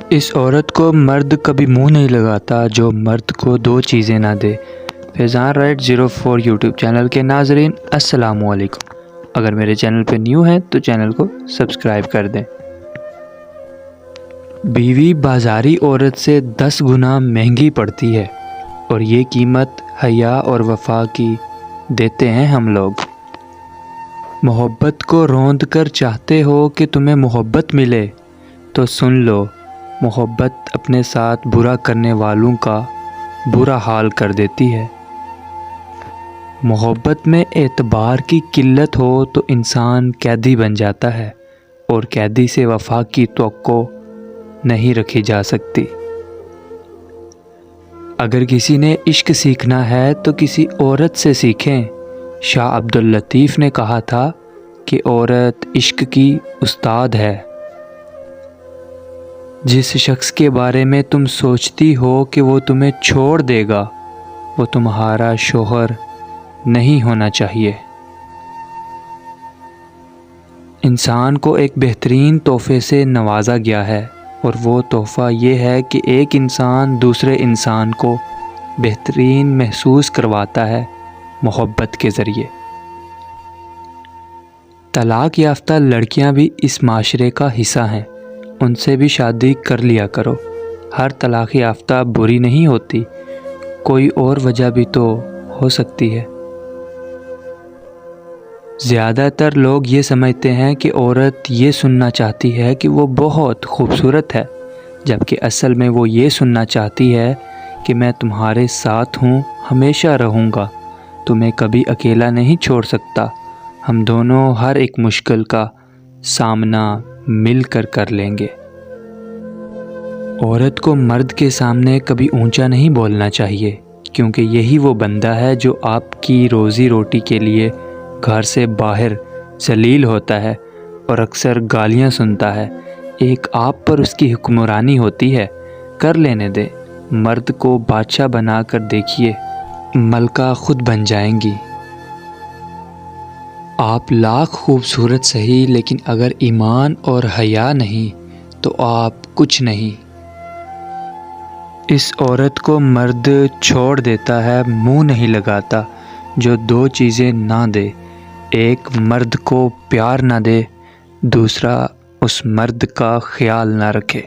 اس عورت کو مرد کبھی منہ نہیں لگاتا جو مرد کو دو چیزیں نہ دے۔ فیضان رائٹ 04 یوٹیوب چینل کے ناظرین السلام علیکم۔ اگر میرے چینل پہ نیو ہیں تو چینل کو سبسکرائب کر دیں۔ بیوی بازاری عورت سے 10 گنا مہنگی پڑتی ہے، اور یہ قیمت حیا اور وفا کی دیتے ہیں ہم لوگ۔ محبت کو روند کر چاہتے ہو کہ تمہیں محبت ملے تو سن لو، محبت اپنے ساتھ برا کرنے والوں کا برا حال کر دیتی ہے۔ محبت میں اعتبار کی قلت ہو تو انسان قیدی بن جاتا ہے، اور قیدی سے وفا کی توقع نہیں رکھی جا سکتی۔ اگر کسی نے عشق سیکھنا ہے تو کسی عورت سے سیکھیں۔ شاہ عبداللطیف نے کہا تھا کہ عورت عشق کی استاد ہے۔ جس شخص کے بارے میں تم سوچتی ہو کہ وہ تمہیں چھوڑ دے گا، وہ تمہارا شوہر نہیں ہونا چاہیے۔ انسان کو ایک بہترین تحفے سے نوازا گیا ہے، اور وہ تحفہ یہ ہے کہ ایک انسان دوسرے انسان کو بہترین محسوس کرواتا ہے محبت کے ذریعے۔ طلاق یافتہ لڑکیاں بھی اس معاشرے کا حصہ ہیں، ان سے بھی شادی کر لیا کرو۔ ہر طلاق یافتہ بری نہیں ہوتی، کوئی اور وجہ بھی تو ہو سکتی ہے۔ زیادہ تر لوگ یہ سمجھتے ہیں کہ عورت یہ سننا چاہتی ہے کہ وہ بہت خوبصورت ہے، جبکہ اصل میں وہ یہ سننا چاہتی ہے کہ میں تمہارے ساتھ ہوں، ہمیشہ رہوں گا، تمہیں کبھی اکیلا نہیں چھوڑ سکتا، ہم دونوں ہر ایک مشکل کا سامنا مل کر لیں گے۔ عورت کو مرد کے سامنے کبھی اونچا نہیں بولنا چاہیے، کیونکہ یہی وہ بندہ ہے جو آپ کی روزی روٹی کے لیے گھر سے باہر ذلیل ہوتا ہے اور اکثر گالیاں سنتا ہے۔ ایک آپ پر اس کی حکمرانی ہوتی ہے، کر لینے دے۔ مرد کو بادشاہ بنا کر دیکھیے، ملکہ خود بن جائیں گی۔ آپ لاکھ خوبصورت صحیح، لیکن اگر ایمان اور حیا نہیں تو آپ کچھ نہیں۔ اس عورت کو مرد چھوڑ دیتا ہے، منہ نہیں لگاتا جو دو چیزیں نہ دے۔ ایک مرد کو پیار نہ دے، دوسرا اس مرد کا خیال نہ رکھے۔